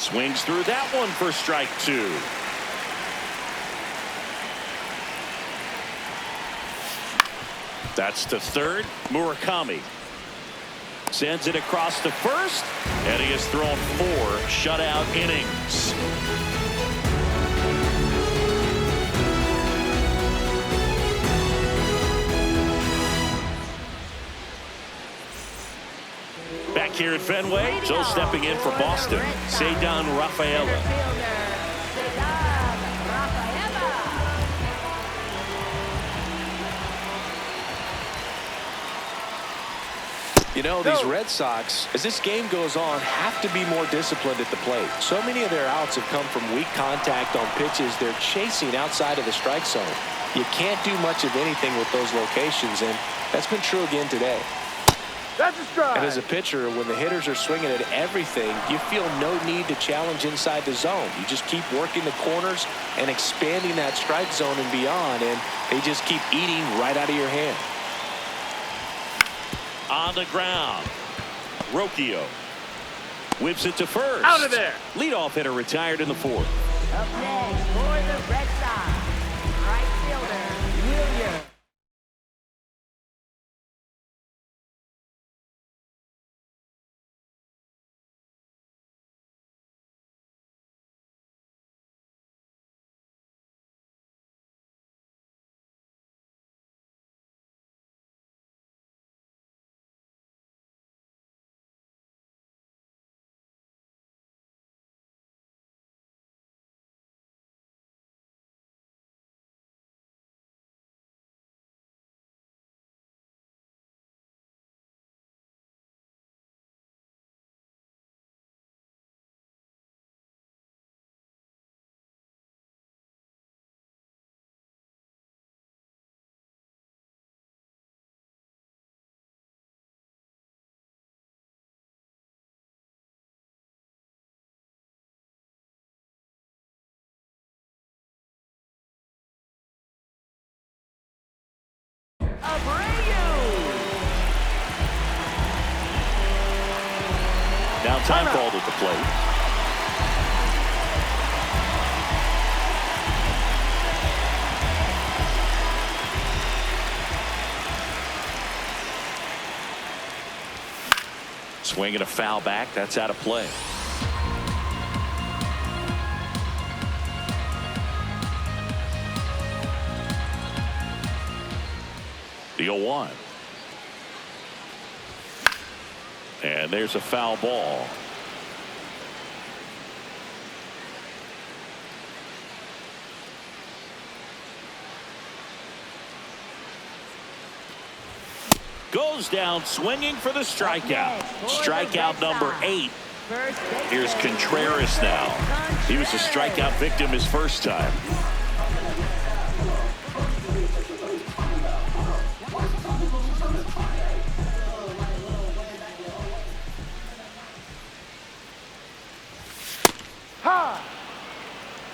Swings through that one for strike two. That's to third. Murakami sends it across to first, and he has thrown 4 shutout innings. Back here at Fenway, Joe stepping in for Boston, Ceddanne Rafaela. You know, these Red Sox, as this game goes on, have to be more disciplined at the plate. So many of their outs have come from weak contact on pitches they're chasing outside of the strike zone. You can't do much of anything with those locations, and that's been true again today. That's a strike. And as a pitcher, when the hitters are swinging at everything, you feel no need to challenge inside the zone. You just keep working the corners and expanding that strike zone and beyond, and they just keep eating right out of your hand. On the ground, Rocchio whips it to first. Out of there. Leadoff hitter retired in the 4th. Up next for the Red Sox, right fielder Williams. Now time called at the plate. Swinging a foul back. That's out of play. The 0-1. And there's a foul ball. Goes down swinging for the strikeout. Strikeout number 8. Here's Contreras now. He was a strikeout victim his first time.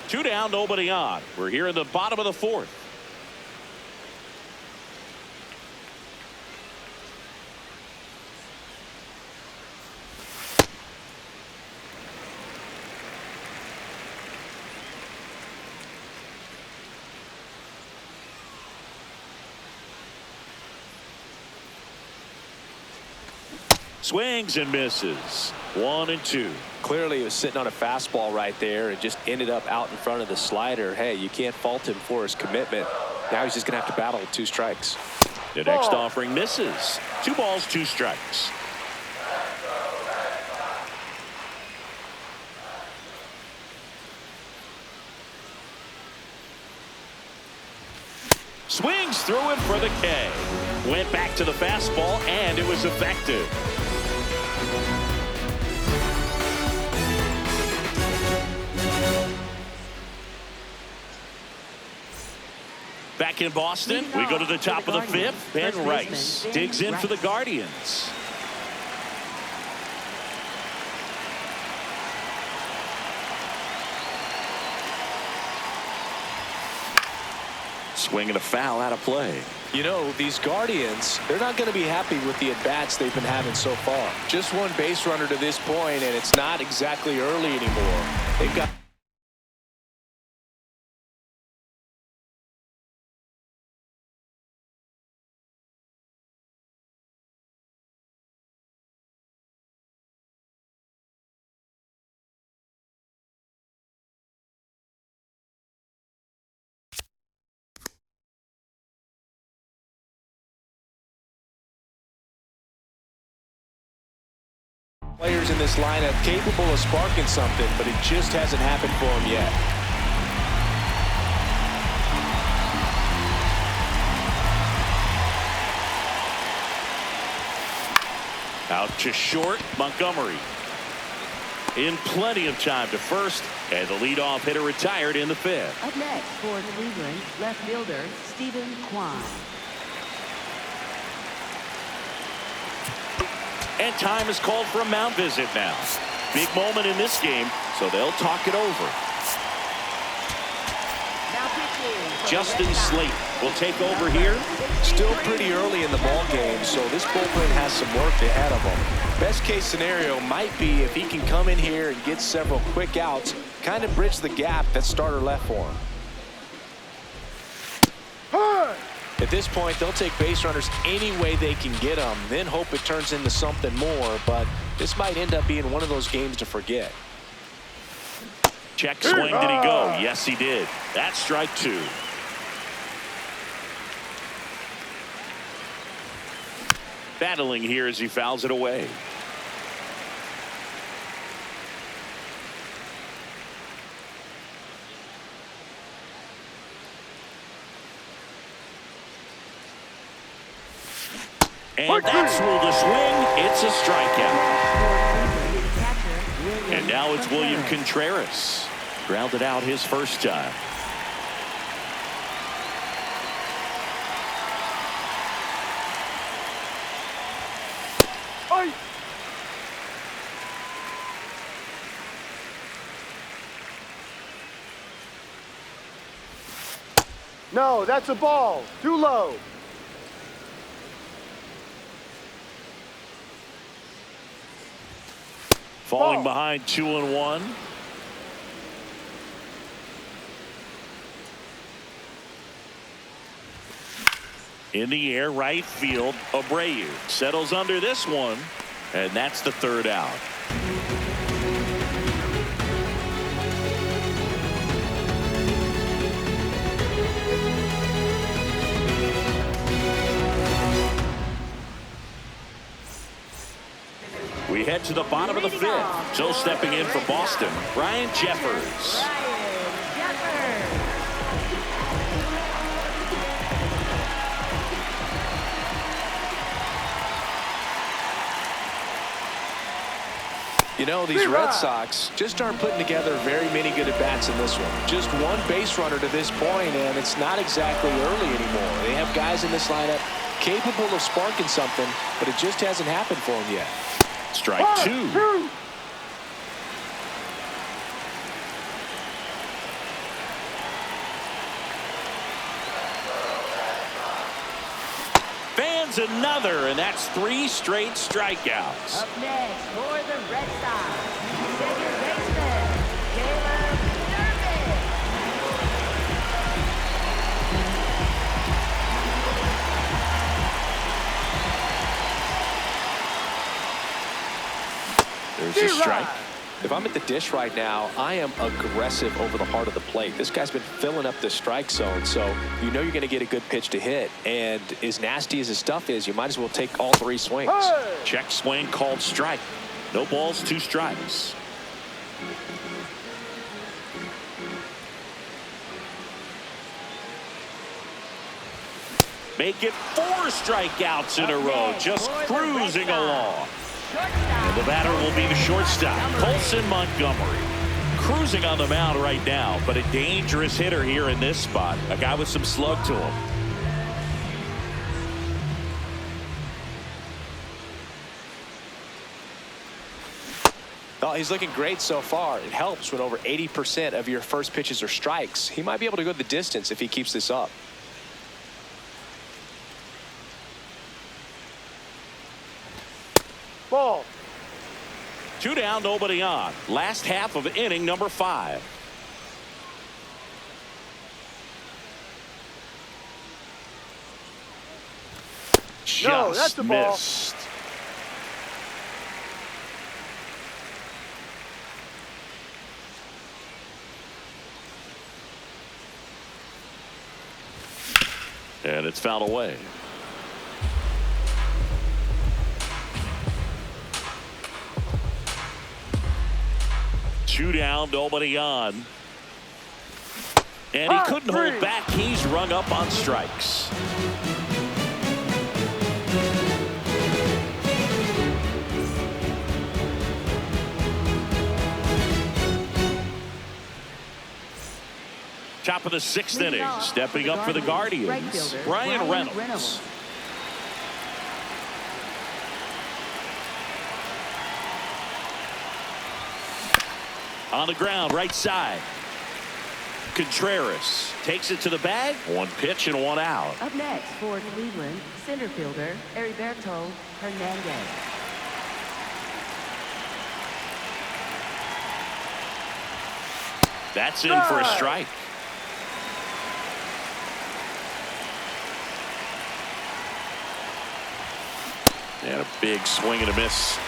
Two down, nobody on. We're here in the bottom of the 4th. Swings and misses. 1-2. Clearly, he was sitting on a fastball right there and just ended up out in front of the slider. Hey, you can't fault him for his commitment. Now he's just going to have to battle with 2 strikes. The next offering misses. 2 balls, 2 strikes. Swings through it for the K. Went back to the fastball, and it was effective. Back in Boston, we go to the top of the 5th. Ben Rice digs in for the Guardians. Swinging a foul out of play. You know, these Guardians, they're not going to be happy with the at-bats they've been having so far. Just one base runner to this point, and it's not exactly early anymore. They've got players in this lineup capable of sparking something, but it just hasn't happened for them yet. Out to short, Montgomery. In plenty of time to first, and the leadoff hitter retired in the fifth. Up next for Cleveland, left fielder Stephen Kwan. And time is called for a mound visit now. Big moment in this game, so they'll talk it over. Now pitching for the Justin Red Sox. Slate will take over here. Still pretty early in the ball game, so this bullpen has some work ahead of them. Best case scenario might be if he can come in here and get several quick outs, kind of bridge the gap that starter left for him. At this point, they'll take base runners any way they can get them, then hope it turns into something more, but this might end up being one of those games to forget. Check swing, did he go? Yes, he did. That's strike two. Battling here as he fouls it away. And that's ruled a swing. It's a strikeout. And now it's William Contreras. Grounded out his first time. No, that's a ball. Too low. Falling behind 2-1. In the air, right field, Abreu settles under this one, and that's the third out. We head to the bottom of the fifth. So stepping in for Boston, Ryan Jeffers. You know, these Red Sox just aren't putting together very many good at-bats in this one. Just one base runner to this point, and it's not exactly early anymore. They have guys in this lineup capable of sparking something, but it just hasn't happened for them yet. Strike two. Fans another, and that's 3 straight strikeouts. Up next for the Red Sox, second baseman, Caleb Nervin. There's a strike. If I'm at the dish right now, I am aggressive over the heart of the plate. This guy's been filling up the strike zone, so you know you're going to get a good pitch to hit. And as nasty as his stuff is, you might as well take all 3 swings. Check swing called strike. No balls, 2 strikes. Make it 4 strikeouts in a row, just cruising along. And the batter will be the shortstop, Colson Montgomery. Cruising on the mound right now, but a dangerous hitter here in this spot. A guy with some slug to him. Oh, he's looking great so far. It helps when over 80% of your first pitches are strikes. He might be able to go the distance if he keeps this up. Two down, nobody on. Last half of inning number 5. No, that's the ball. Missed. And it's fouled away. Two down, nobody on. And he couldn't hold back. He's rung up on strikes. Top of the 6th inning, stepping up for the Guardians, Brian Reynolds. On the ground, right side. Contreras takes it to the bag. One pitch and one out. Up next for Cleveland, center fielder Heriberto Hernandez. That's in for a strike. And a big swing and a miss.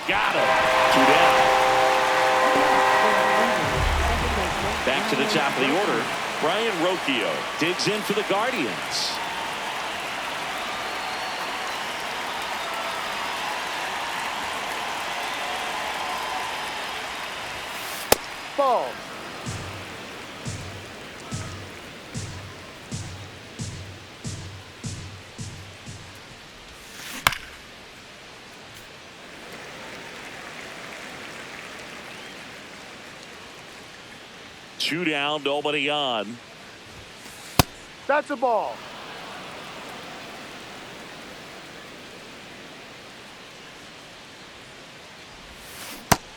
Got him. 2 down. Back to the top of the order. Brian Rocchio digs in for the Guardians. Ball. Two down, nobody on. That's a ball.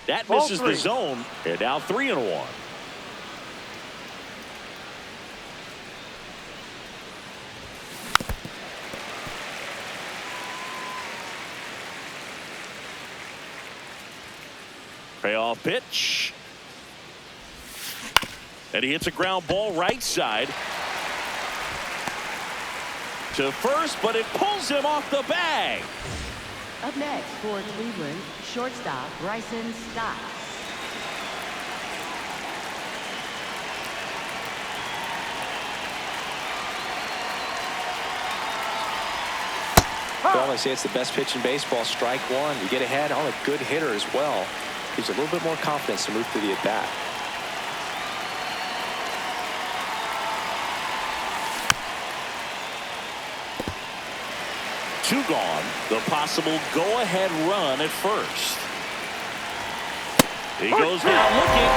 That Ball misses 3. the zone. And now 3-1. Payoff pitch. And he hits a ground ball right side to first, but it pulls him off the bag. Up next for Cleveland, shortstop Bryson Stott. Well, I say it's the best pitch in baseball. Strike one. You get ahead on a good hitter as well. Gives you a little bit more confidence to move through the at-bat. Two gone. The possible go-ahead run at first. He goes down looking.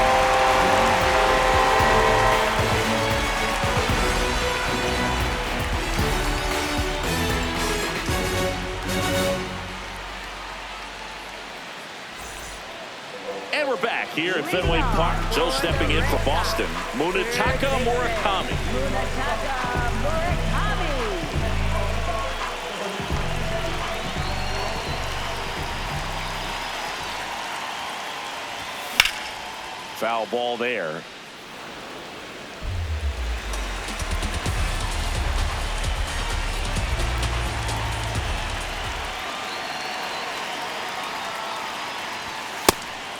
And we're back here at Fenway Park. Joe stepping in for Boston. Munetaka Murakami. Munetaka Murakami. Foul ball there.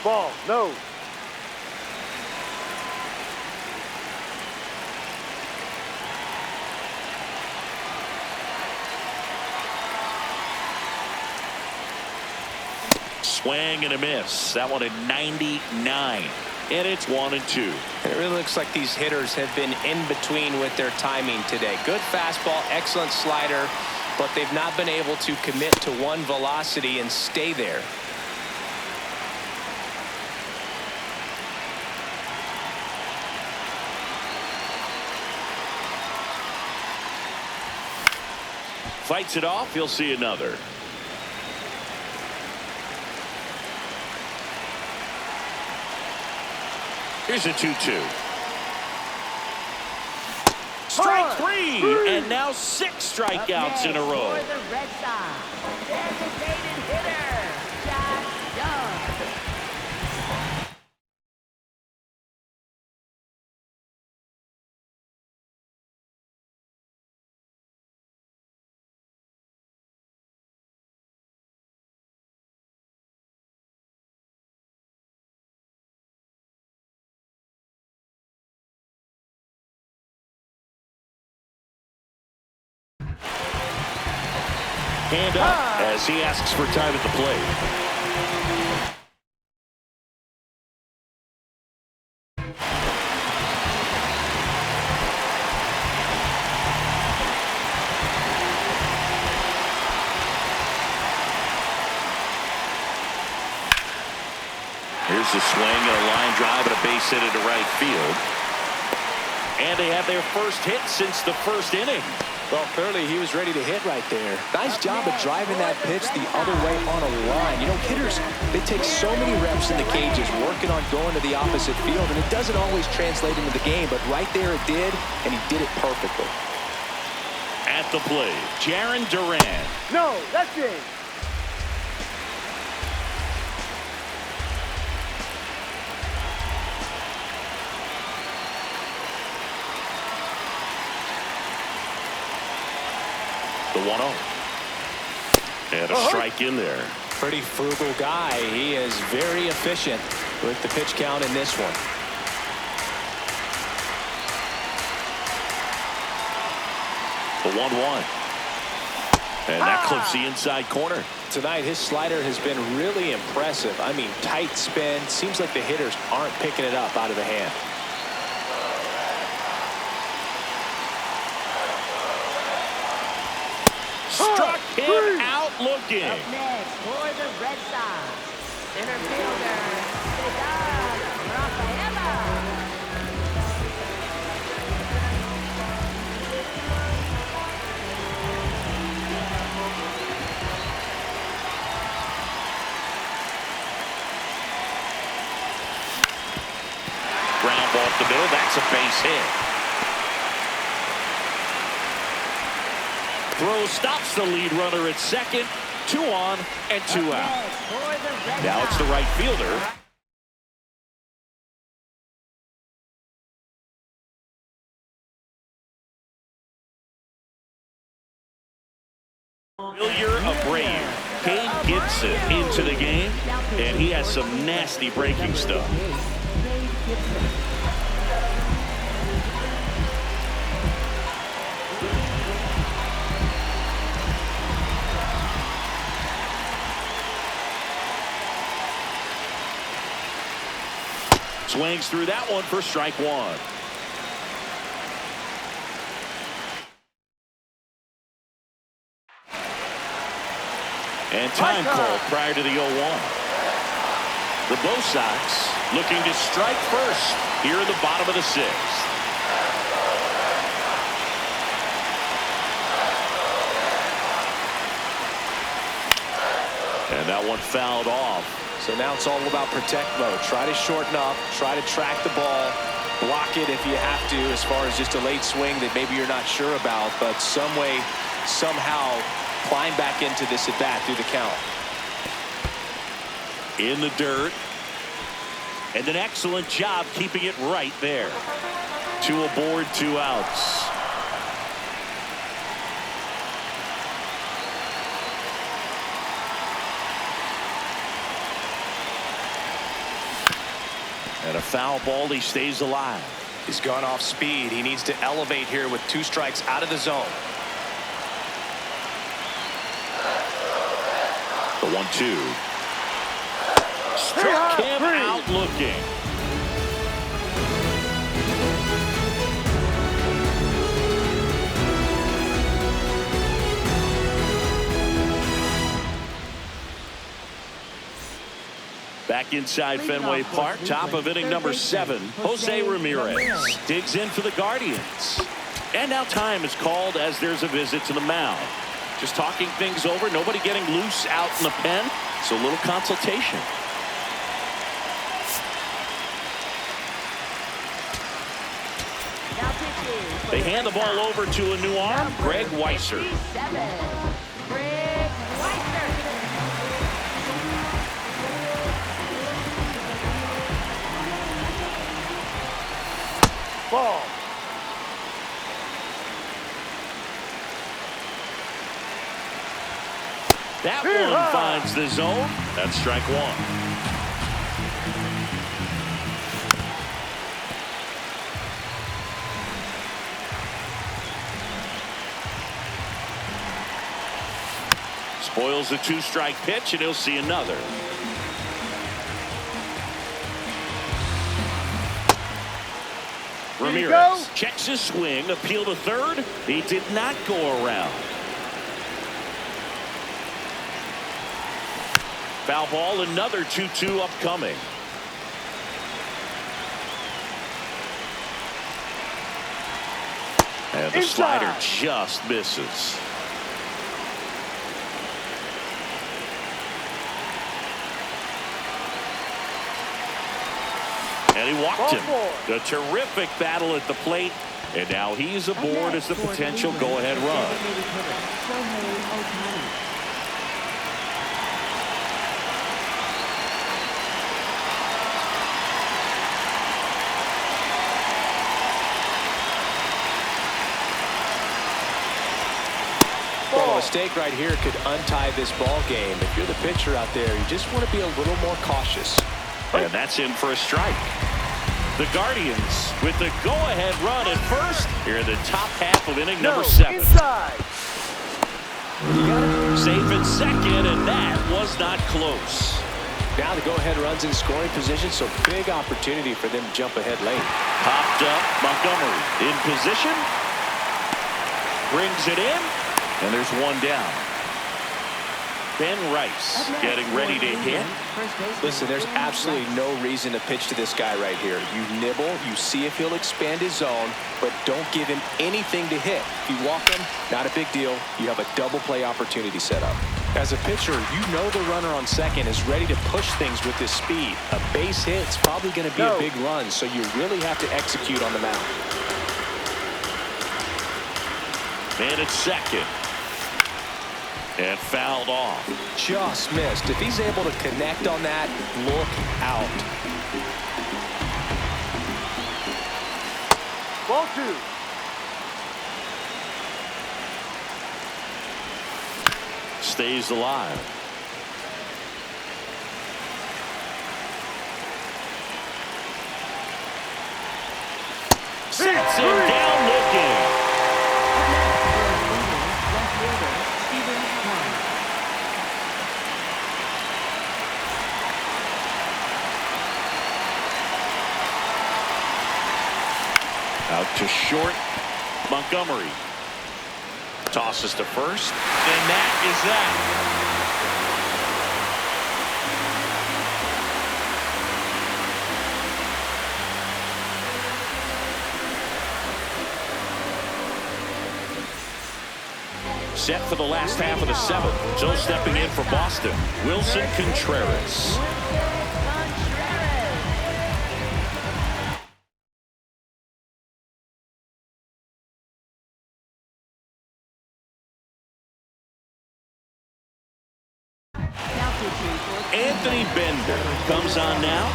Ball. No. Swing and a miss. That one at 99. And it's 1-2. It really looks like these hitters have been in between with their timing today. Good fastball, excellent slider, but they've not been able to commit to one velocity and stay there. Fights it off. You'll see another. Here's a 2-2. Strike 3, and now 6 strikeouts in a row. For the Red Sox, designated hitter, Josh Young. Hand up as he asks for time at the plate. Here's the swing and a line drive and a base hit into right field. And they have their first hit since the first inning. Well, clearly he was ready to hit right there. Nice job of driving that pitch the other way on a line. You know, hitters, they take so many reps in the cages working on going to the opposite field, and it doesn't always translate into the game, but right there it did, and he did it perfectly. At the plate, Jarren Duran. No, that's it. The 1-0. And a strike in there. Pretty frugal guy. He is very efficient with the pitch count in this one. The 1-1. And that clips the inside corner. Tonight, his slider has been really impressive. I mean, tight spin. Seems like the hitters aren't picking it up out of the hand. Struck him out looking. Up next for the Red Sox, center fielder, Cedar Rafaela. Ground ball up the middle. That's a base hit. Throw stops the lead runner at second. 2 on and 2 out. Now it's the right fielder. Familiar of Brave. Cade Gibson into the game, and he has some nasty breaking stuff. Swings through that one for strike 1. And time called prior to the 0-1. The Bo Sox looking to strike first here in the bottom of the 6th. And that one fouled off. So now it's all about protect mode. Try to shorten up, try to track the ball, block it if you have to, as far as just a late swing that maybe you're not sure about, but some way, somehow climb back into this at bat through the count. In the dirt. And an excellent job keeping it right there. 2 aboard, 2 outs. And a foul ball, he stays alive. He's gone off speed. He needs to elevate here with 2 strikes out of the zone. The 1-2. Struck him out looking. Back inside Fenway Park, top of inning number 7, Jose Ramirez digs in for the Guardians. And now time is called as there's a visit to the mound. Just talking things over, nobody getting loose out in the pen, so a little consultation. Now pitching They hand the ball over to a new arm, Greg Weiser. 57, Greg Weiser. Ball. That one finds the zone. That's strike one. Spoils the two-strike pitch, and he'll see another. Ramirez checks his swing, appeal to third. He did not go around. Foul ball, another 2-2 upcoming. And the slider just misses. And he walked him. A terrific battle at the plate. And now he's aboard as the potential go-ahead run. Well, a mistake right here could untie this ball game. If you're the pitcher out there, you just want to be a little more cautious. And that's in for a strike. The Guardians with the go-ahead run at first here in the top half of inning number 7. Inside. Safe at second, and that was not close. Now the go-ahead runs in scoring position, so big opportunity for them to jump ahead late. Popped up, Montgomery in position. Brings it in, and there's one down. Ben Rice getting ready to hit. Listen, there's absolutely no reason to pitch to this guy right here. You nibble, you see if he'll expand his zone, but don't give him anything to hit. If you walk him, not a big deal. You have a double play opportunity set up. As a pitcher, you know the runner on second is ready to push things with his speed. A base hit's probably going to be a big run, so you really have to execute on the mound. Man at second. And fouled off. Just missed. If he's able to connect on that, look out. Ball 2. Stays alive. Sets him down looking. Out to short, Montgomery. Tosses to first, and that is that. Set for the last half of the 7th. So stepping in for Boston, Wilson Contreras. Anthony Bender comes on now.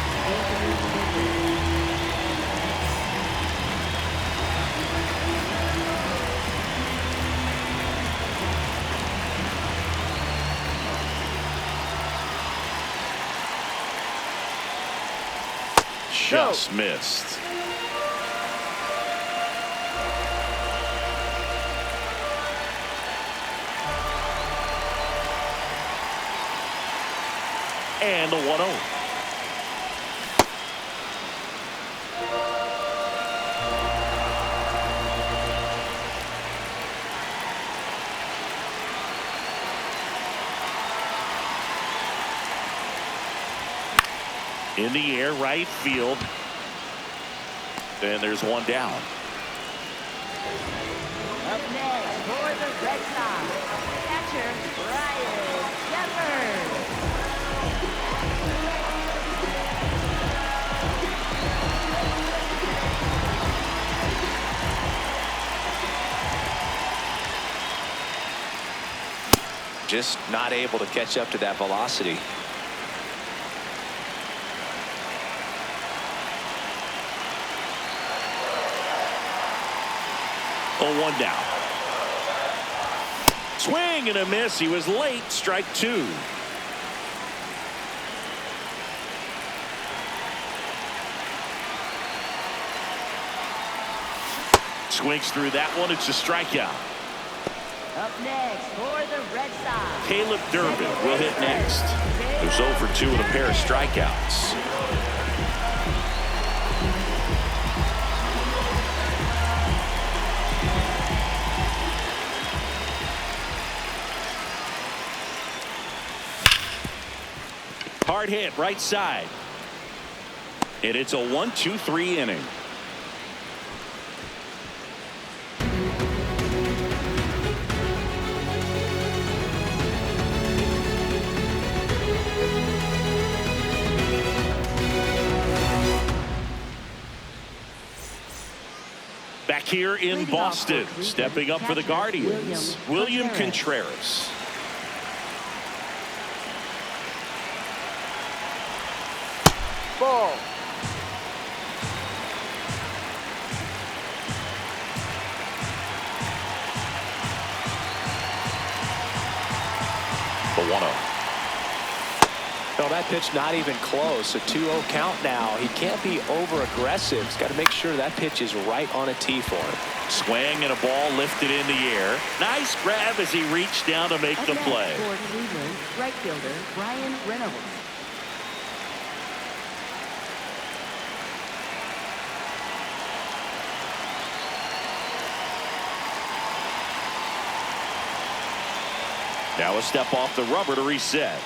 Just missed. And the 1-0. In the air, right field. And there's one down. Up next for the Red Sox, catcher Ryan Shepard. Just not able to catch up to that velocity. 0-1 now. Swing and a miss. He was late. Strike two. Swings through that one. It's a strikeout. Up next for the Red Sox, Caleb Durbin will hit next. There's 0 for 2 with a pair of strikeouts. Hard hit right side. And it's a 1-2-3 inning. Back here in Boston, stepping up for the Guardians, William Contreras. Ball. The 1-0. No, that pitch not even close. A 2-0 count now. He can't be over aggressive. He's got to make sure that pitch is right on a tee for him. Swing and a ball lifted in the air. Nice grab as he reached down to make the play. for Cleveland, right fielder Brian Reynolds. Now a step off the rubber to reset.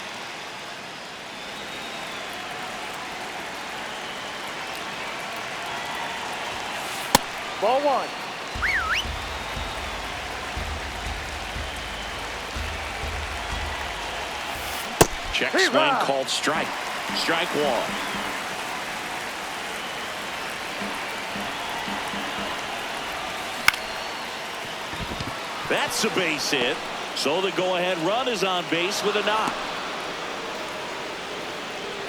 Ball one. Check swing called strike. Strike one. That's a base hit. So the go-ahead run is on base with a knock.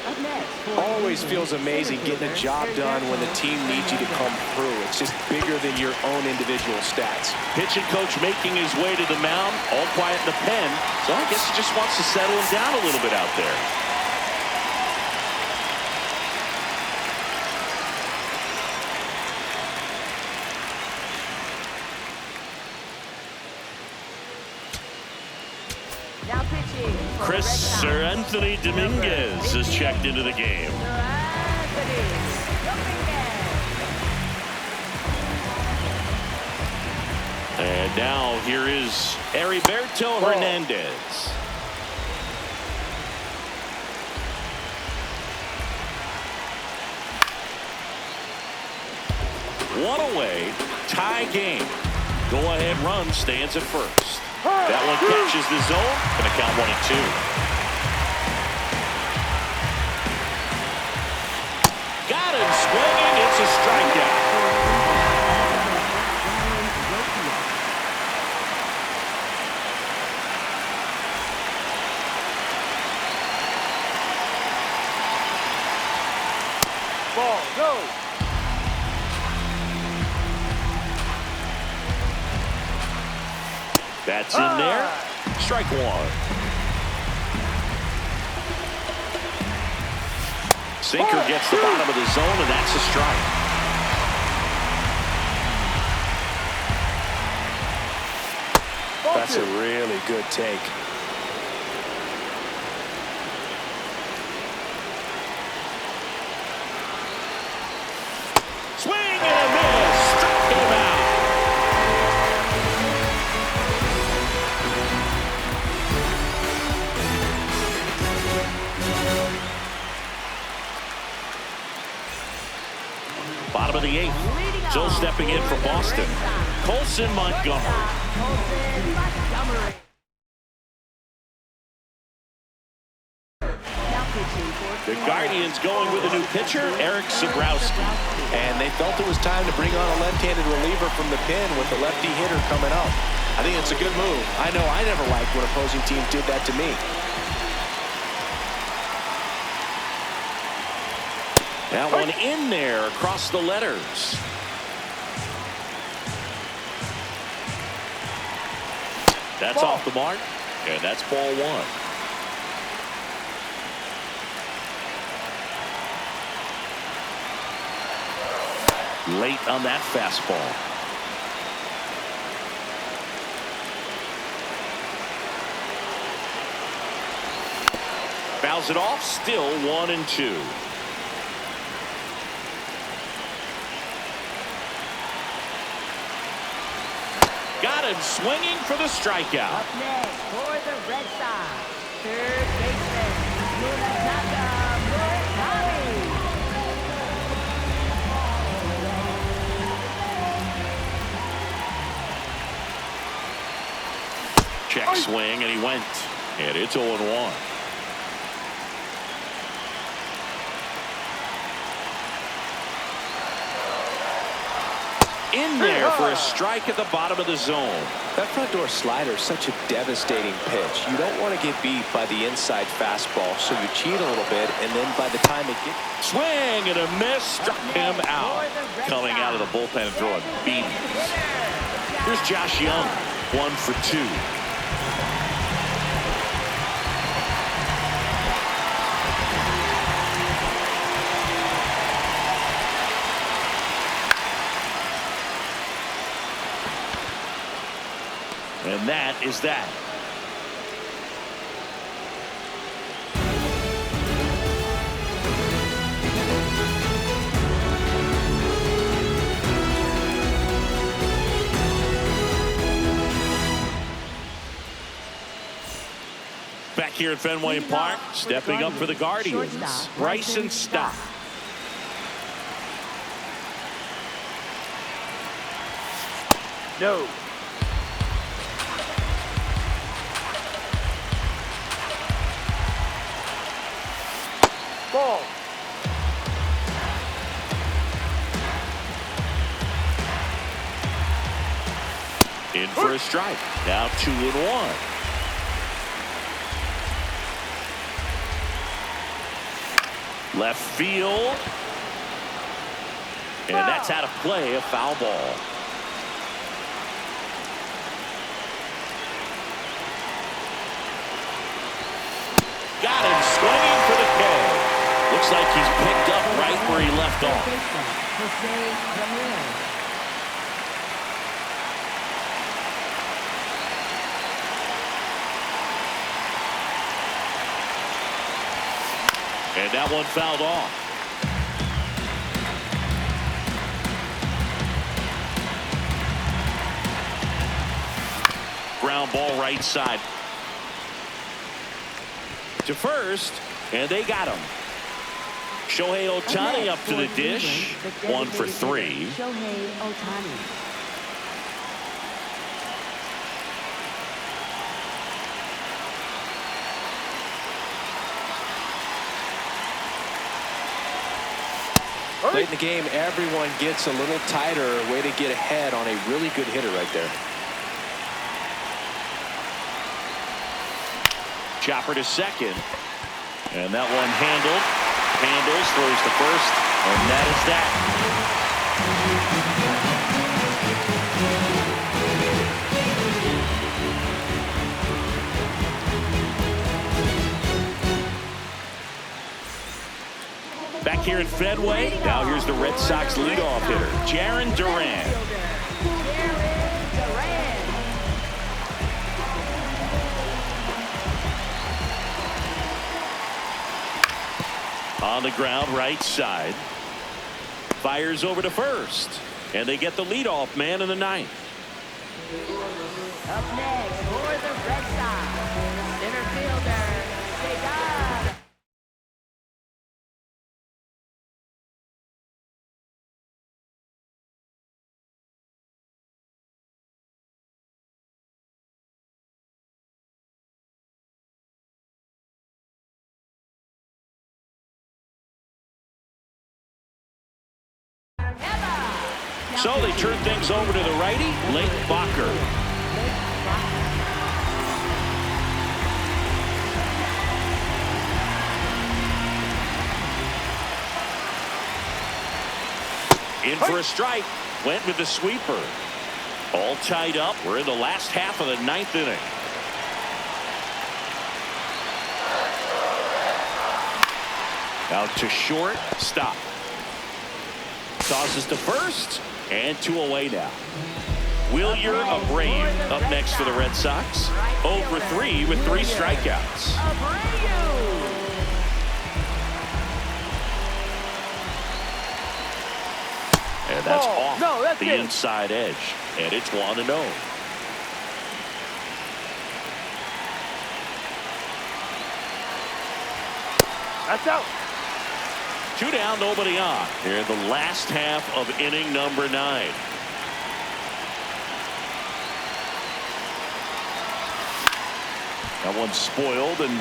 Up next for Always Cleveland, feels amazing center getting a fielder job Sergio done when the team needs you to come through. It's just bigger than your own individual stats. Pitching coach making his way to the mound, all quiet in the pen. So I guess he just wants to settle him down a little bit out there. Now pitching for Chris the Red Sox, Sir Anthony Dominguez is checked into the game. Anthony Dominguez. And now here is Heriberto Hernandez. One away, tie game. Go-ahead run stands at first. That one catches the zone. Going to count 1-2. Got him swinging. It's a strikeout. Ball. Go. That's in there. Strike one. Sinker gets the bottom of the zone, and that's a strike. That's a really good take. Swing and a miss. Struck him out. Bottom of the eighth. Still stepping in for Boston. Colson Montgomery. Colson Montgomery. Now pitching for The Guardians going with a new pitcher, Eric Sabrowski. And they felt it was time to bring on a left-handed reliever from the pen with the lefty hitter coming up. I think it's a good move. I know I never liked when opposing teams did that to me. That one in there across the letters. That's off the mark, and that's ball one. Late on that fastball. Fouls it off, still 1-2. Got him swinging for the strikeout. Up next for the Red Sox, third baseman, Murakami. Check swing, and he went. And it's 0-1. In there for a strike at the bottom of the zone. That front door slider is such a devastating pitch. You don't want to get beat by the inside fastball, so you cheat a little bit, and then by the time it gets... Swing and a miss, struck him out. Coming out of the bullpen and throwing beans. Here's Josh Young, 1 for 2. And that is that. Back here at Fenway Park, stepping up for the Guardians, Bryson Stott. No. Ball. In for a strike. Now 2-1. Left field. And that's out of play, a foul ball. Got him swinging for the K. Looks like he's picked up right where he left off. And that one fouled off. Ground ball right side to first, and they got him. Shohei Ohtani up to the dish, 1 for 3. Shohei Ohtani. Late in the game, everyone gets a little tighter. Way to get ahead on a really good hitter right there. Chopper to second. And that one handles, throws to first, and that is that. Back here in Fenway, now here's the Red Sox leadoff hitter, Jarren Duran. On the ground, right side. Fires over to first. And they get the leadoff man in the ninth. Up next for the Red Sox, center fielder, Seagal. So they turn things over to the righty, Lake Bacher. In for a strike. Went with the sweeper. All tied up. We're in the last half of the 9th inning. Out to short. Stop. Tosses to first. And 2 away now. Wilyer Abreu up next for the Red Sox. 0 for 3 with 3 strikeouts. And that's off the inside edge. And it's 1-0. That's out. 2 down, nobody on. Here in the last half of inning number 9. That one's spoiled, and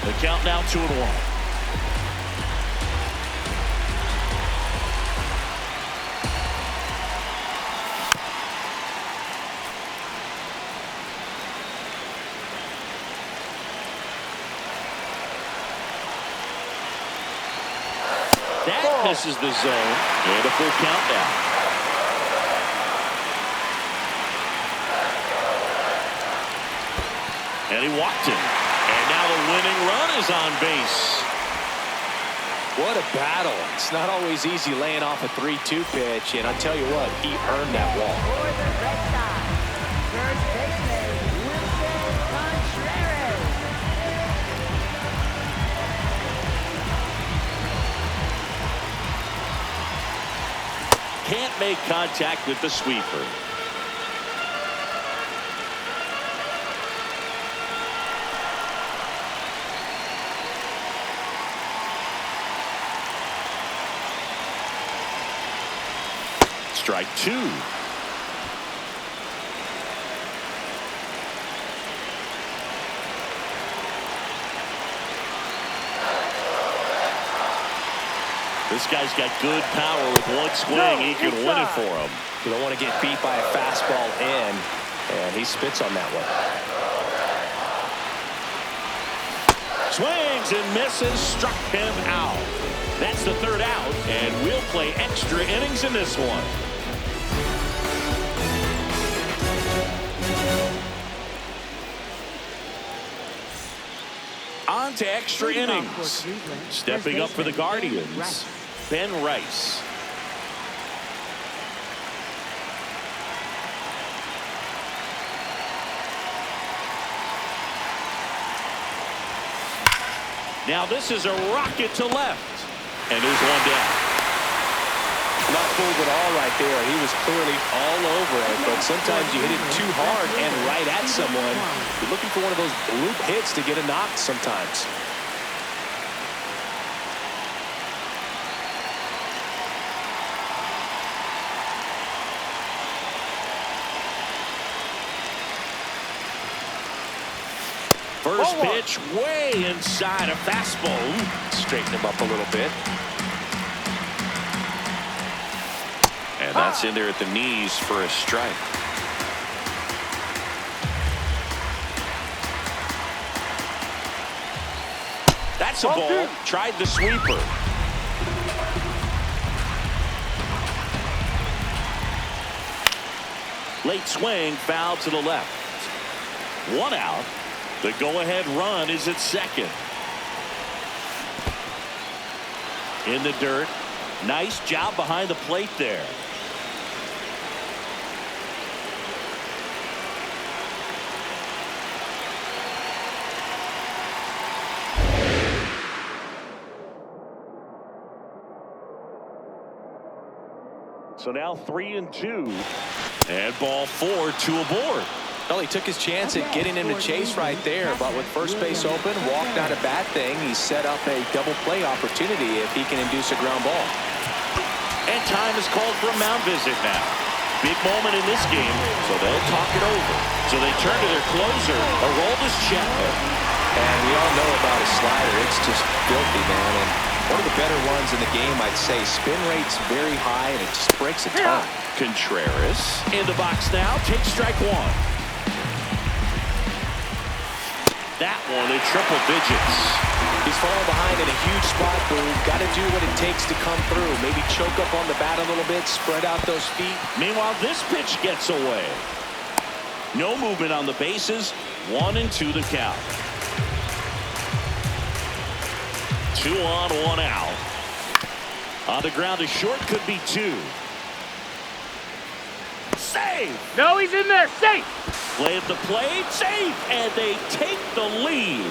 the count now 2-1. That misses the zone, and a full count now. And he walked him. And now the winning run is on base. What a battle. It's not always easy laying off a 3-2 pitch, and I'll tell you what, he earned that walk. For the Red Sox, first baseman, Wilson Contreras. Can't make contact with the sweeper. Strike 2. This guy's got good power. With one swing, he can win it for him. You don't want to get beat by a fastball in, and he spits on that one. Swings and misses, struck him out. That's the 3rd out, and we'll play extra innings in this one. On to extra innings. Stepping up for the Guardians, Ben Rice. Now this is a rocket to left. And there's one down. Not fooled at all right there. He was clearly all over it, but sometimes you hit it too hard and right at someone. You're looking for one of those bloop hits to get a knock sometimes. First pitch way inside, a fastball. Straighten him up a little bit. And that's in there at the knees for a strike. That's a ball. Tried the sweeper. Late swing, foul to the left. 1 out. The go-ahead run is at second. In the dirt. Nice job behind the plate there. So now 3-2. And ball 4, 2 aboard. Well, he took his chance at getting him to chase right there, but with first base open, walked not a bad thing. He set up a double play opportunity if he can induce a ground ball. And time is called for a mound visit now. Big moment in this game, so they'll talk it over. So they turn to their closer, Aroldis Chapman. And we all know about his slider. It's just filthy, man. And one of the better ones in the game, I'd say. Spin rate's very high, and it just breaks a ton. Contreras in the box now. Takes strike 1. That one in triple digits. He's falling behind in a huge spot, Boone. Got to do what it takes to come through. Maybe choke up on the bat a little bit, spread out those feet. Meanwhile, this pitch gets away. No movement on the bases. 1-2 the count. 2 on, 1 out. On the ground to short, could be 2. Save! No, he's in there. Safe. Play at the plate, safe, and they take the lead.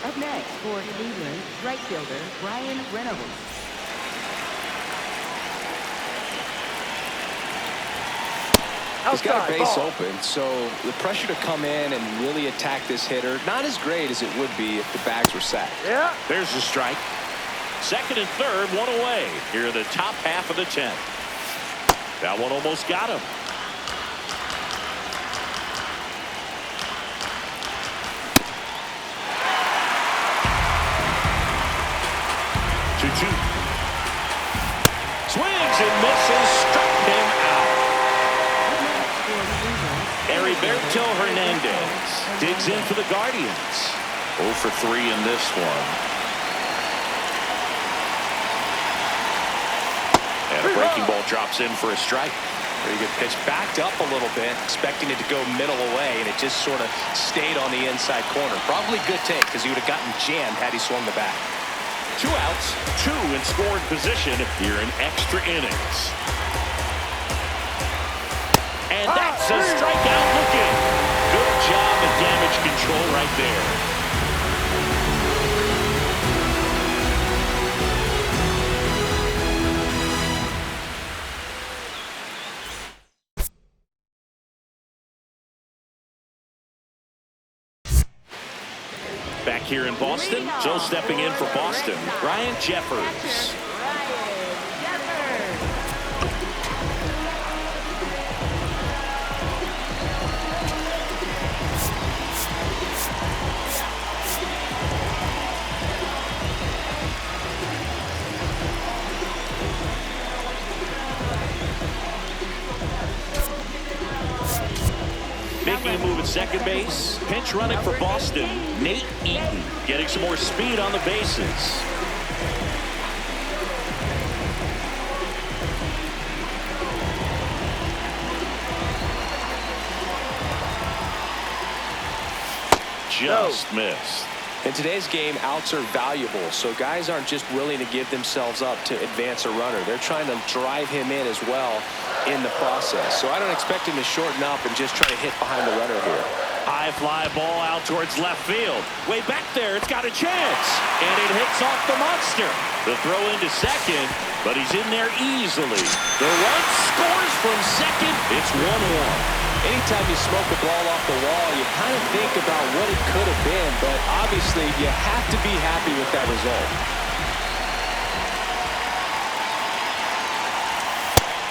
Up next for Cleveland, right fielder Brian Reynolds. He's got a Outside base ball. open, so the pressure to come in and really attack this hitter, not as great as it would be if the bags were sacked. Yeah. There's the strike. Second and third, 1 away. Here in the top half of the 10th. That one almost got him. Two. Swings and misses, struck him out. Heriberto Hernandez digs in for the Guardians. 0 for 3 in this one. And a breaking ball drops in for a strike. Very good pitch. Backed up a little bit, expecting it to go middle away, and it just sort of stayed on the inside corner. Probably good take, because he would have gotten jammed had he swung the bat. 2 outs, 2 in scoring position here in extra innings. And that's a strikeout looking. Good job of damage control right there. Back here in Boston, Joe stepping in for Boston, Ryan Jeffers. Making a move at second base. Pinch running for Boston, Nate Eaton. Getting some more speed on the bases. Just missed. In today's game, outs are valuable, so guys aren't just willing to give themselves up to advance a runner. They're trying to drive him in as well in the process. So I don't expect him to shorten up and just try to hit behind the runner here. High fly ball out towards left field. Way back there, it's got a chance. And it hits off the monster. The throw into second, but he's in there easily. The run scores from second. It's 1-1. Anytime you smoke a ball off the wall, you kind of think about what it could have been, but obviously you have to be happy with that result.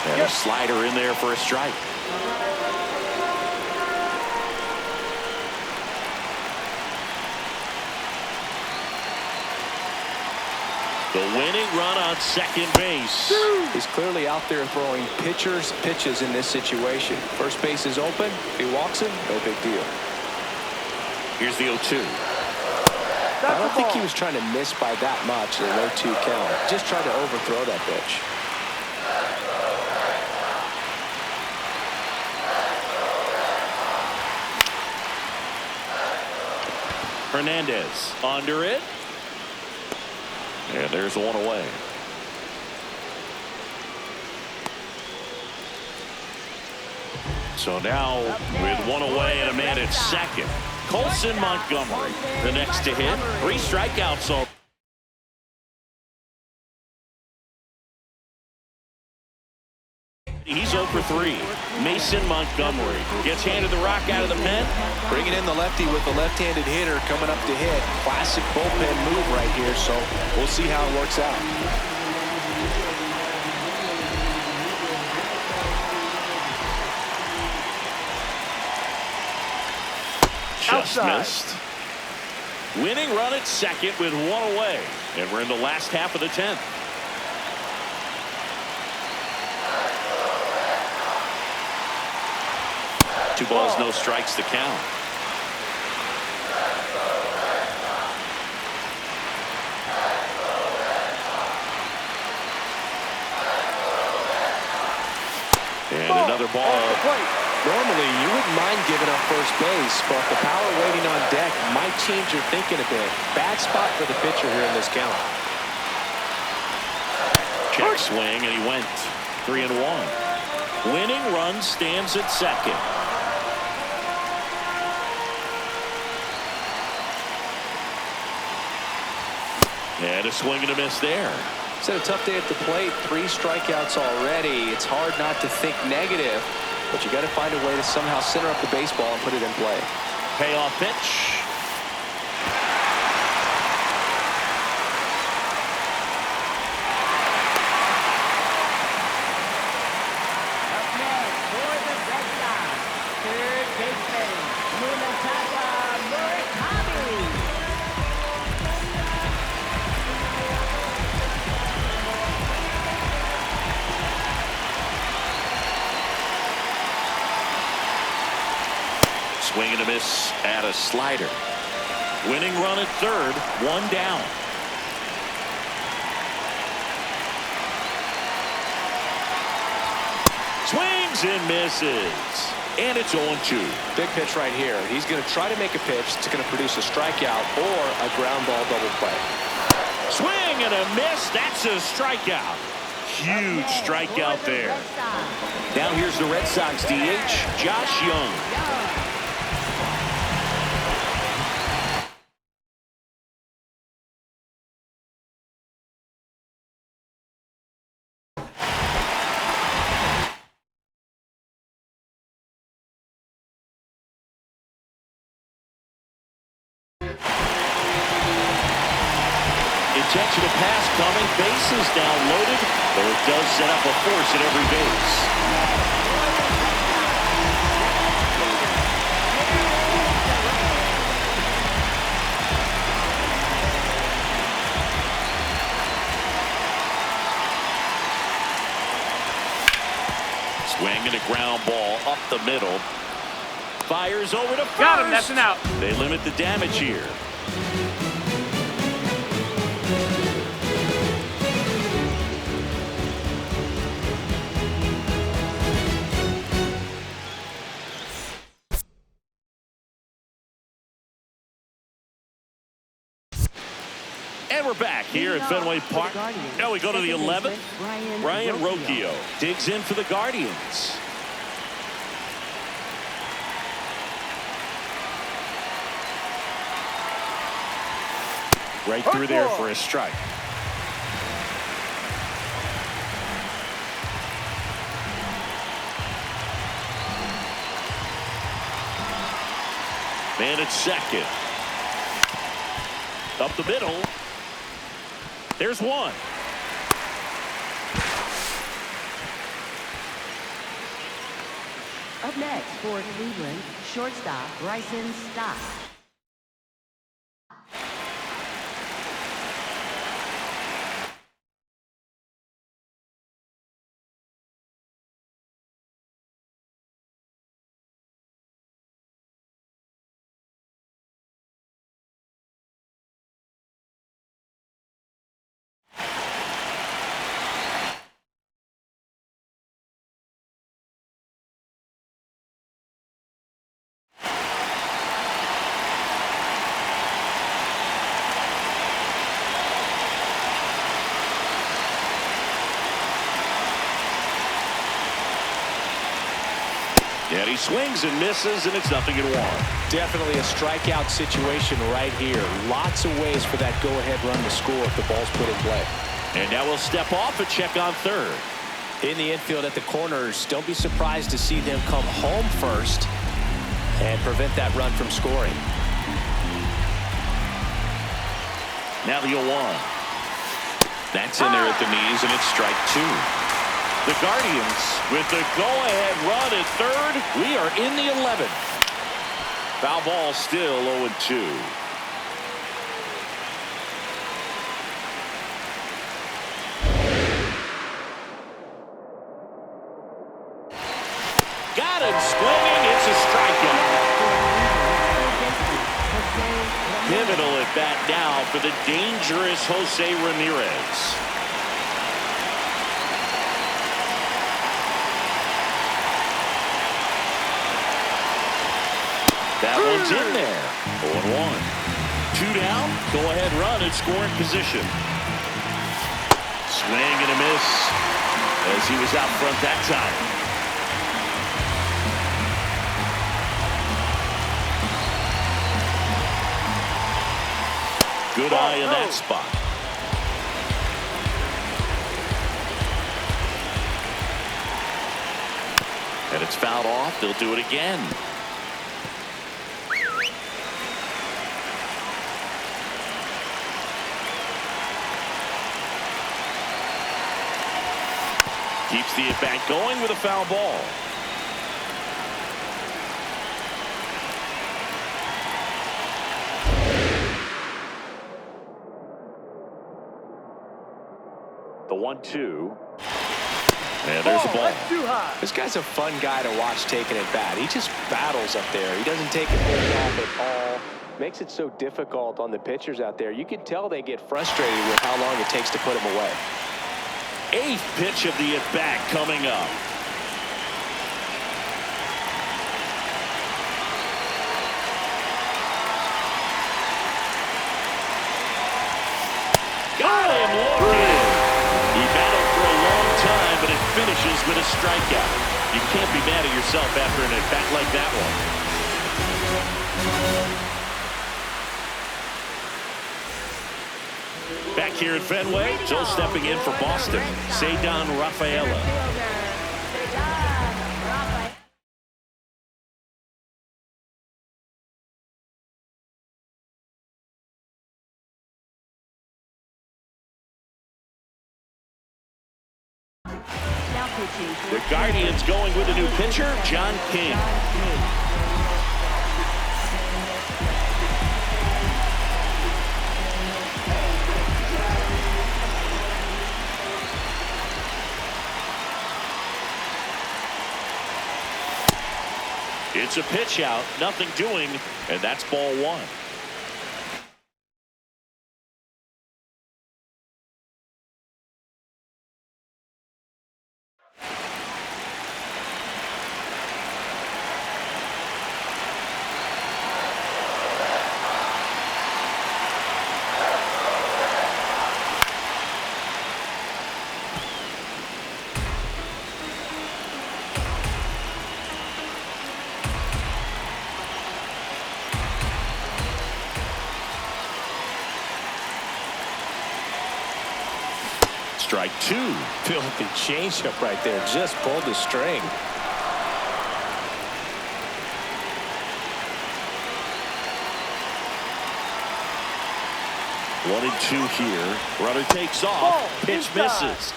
And a slider in there for a strike. The winning run on second base. He's clearly out there throwing pitches in this situation. First base is open. If he walks him, no big deal. Here's the 0-2. I don't think he was trying to miss by that much in an 0-2 count. Just tried to overthrow that pitch. Hernandez under it. And there's 1 away. So now with 1 away and a man at second, Colson Montgomery, the next to hit. 3 strikeouts on. He's 0 for 3. Mason Montgomery gets handed the rock out of the pen. Bringing in the lefty with the left-handed hitter coming up to hit. Classic bullpen move right here, so we'll see how it works out. Just Outside. missed. Winning run at second with 1 away. And we're in the last half of the 10th. 2 balls, no strikes to count. And another ball. Normally, you wouldn't mind giving up first base, but the power waiting on deck might change your thinking a bit. Bad spot for the pitcher here in this count. Check swing, and he went 3-1. Winning run stands at second. And a swing and a miss there. It's had a tough day at the plate. 3 strikeouts already. It's hard not to think negative, but you got to find a way to somehow center up the baseball and put it in play. Payoff pitch. Up next for the Red Sox, third baseman, Munetaka Murakami. Swing and a miss at a slider. Winning run at third, 1 down. Swings and misses. And it's 0-2. Big pitch right here. He's going to try to make a pitch that's going to produce a strikeout or a ground ball double play. Swing and a miss. That's a strikeout. Huge strikeout there. Now here's the Red Sox DH, Josh Young. Intentional pass coming, bases now loaded, though it does set up a force at every base. Swing and a ground ball up the middle. Fires over to first. Got him, that's an out. They limit the damage here. And we're back here at Fenway Park. Now we go to the 11th. Ryan Rocchio digs in for the Guardians. Right through there for a strike. Man at second. Up the middle. There's one. Up next for Cleveland, shortstop Bryson Stott. And he swings and misses, and it's 0-1. Definitely a strikeout situation right here. Lots of ways for that go-ahead run to score if the ball's put in play. And now we'll step off and check on third. In the infield at the corners, don't be surprised to see them come home first and prevent that run from scoring. Now the 0-1. That's in there at the knees, and it's strike 2. The Guardians with the go-ahead run at third. We are in the 11th. Foul ball still 0-2. Got him swinging. It's a strikeout. Pivotal at bat now for the dangerous Jose Ramirez. That one's in there. 0-1. 2 down. Go-ahead run in scoring position. Swing and a miss as he was out front that time. Good eye in that spot. And it's fouled off. They'll do it again. Keeps the at-bat going with a foul ball. The 1-2. And there's the ball. This guy's a fun guy to watch taking at bat. He just battles up there. He doesn't take it off at all. Makes it so difficult on the pitchers out there. You can tell they get frustrated with how long it takes to put him away. 8th pitch of the at-bat coming up. Got him looking. He battled for a long time, but it finishes with a strikeout. You can't be mad at yourself after an at-bat like that one. Back here at Fenway, Joe stepping in for Boston. Ceddanne Rafaela. The Guardians going with a new pitcher, John King. It's a pitch out, nothing doing, and that's ball 1. Strike 2. Filthy changeup right there. Just pulled the string. One and 2 here. Runner takes off. Pitch misses.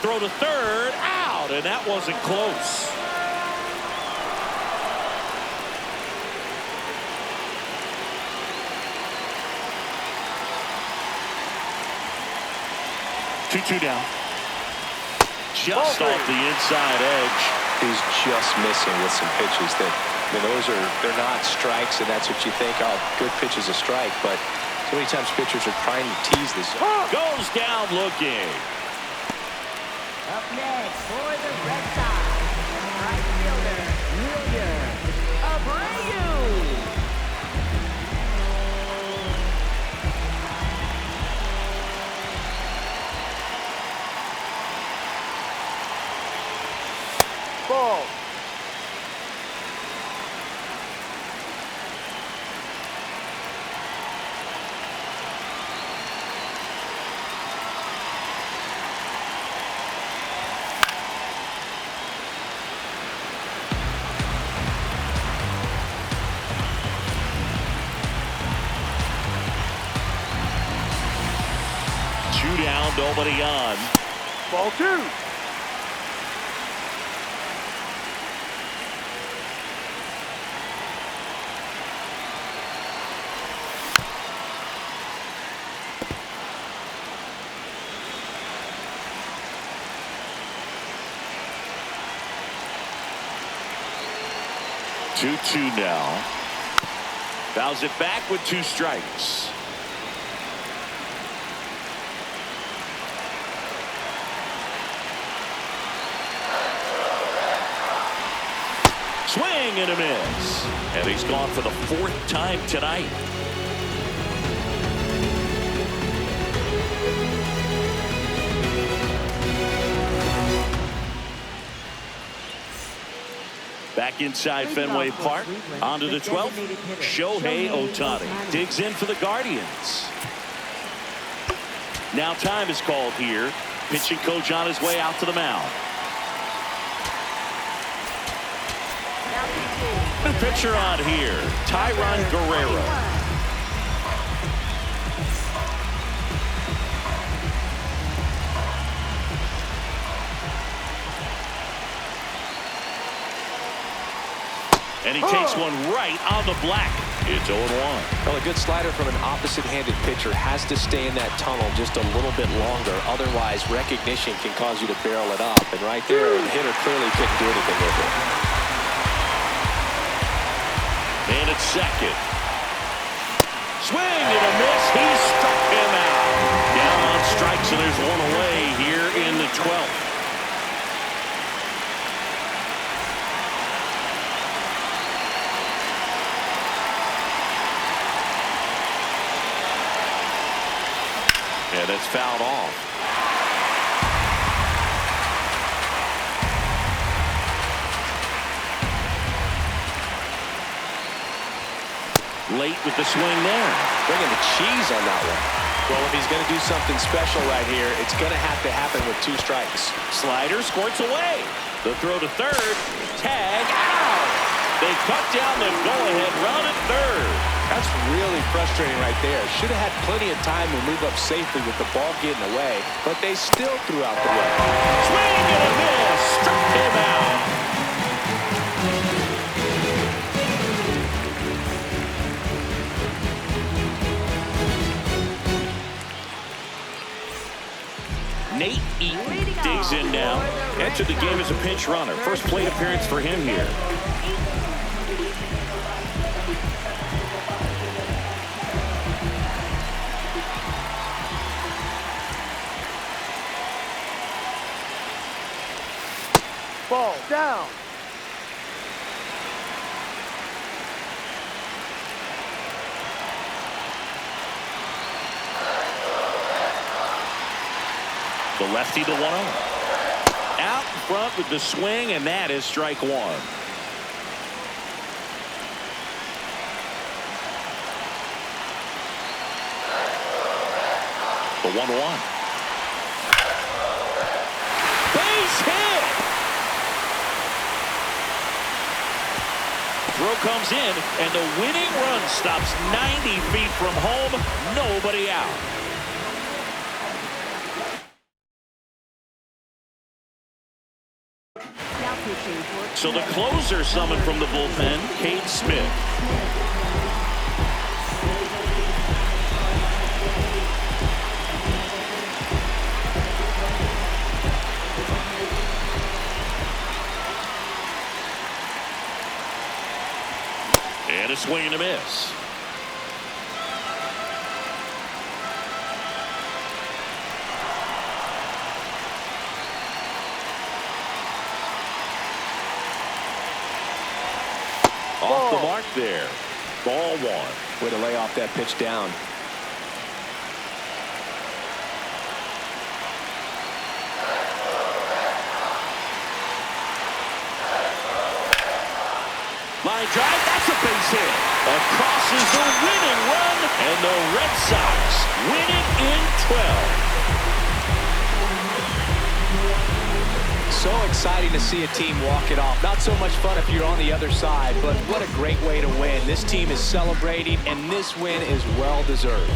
Throw to third. Out. And that wasn't close. Two down. Just off the inside edge. He's just missing with some pitches that, I mean, they're not strikes, and that's what you think. Oh, good pitch is a strike, but so many times pitchers are trying to tease this. Goes down looking. Up next for the Red Sox, right fielder, Wilyer Abreu. Ball. Two down, nobody on. Ball 2. 2-2 now. Fouls it back with 2 strikes. Swing and a miss. And he's gone for the 4th time tonight. Back inside Fenway Park. On to the 12th. Shohei Ohtani digs in for the Guardians. Now time is called here. Pitching coach on his way out to the mound. New pitcher on here, Tyron Guerrero. And he takes one right on the black. It's 0-1. Well, a good slider from an opposite-handed pitcher has to stay in that tunnel just a little bit longer. Otherwise, recognition can cause you to barrel it up. And right there, the hitter clearly couldn't do anything with it. And it's second. Swing and a miss. He struck him out. Down on strikes, and there's one away here in the 12th. And it's fouled off. Late with the swing there. Bringing the cheese on that one. Well, if he's going to do something special right here, it's going to have to happen with 2 strikes. Slider squirts away. The throw to third. Tag out. They cut down the go-ahead run at third. That's really frustrating right there. Should have had plenty of time to move up safely with the ball getting away, but they still threw out the run. Swing and a miss. Struck him out. Nate Eaton digs in now. Entered the game as a pinch runner. First plate appearance for him here. Ball down. The lefty to 1-0. Out in front with the swing, and that is strike 1. The 1-1. Base hit. Throw comes in, and the winning run stops 90 feet from home. Nobody out. So the closer summoned from the bullpen, Cade Smith. And a swing and a miss. Off the mark there. Ball 1. Way to lay off that pitch down. Line drive, that's a base hit. Across is the winning run, and the Red Sox win it in 12. So exciting to see a team walk it off. Not so much fun if you're on the other side, but what a great way to win. This team is celebrating, and this win is well deserved.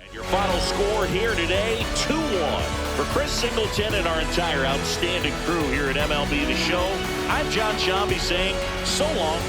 And your final score here today, 2-1. For Chris Singleton and our entire outstanding crew here at MLB The Show, I'm John Shambi saying so long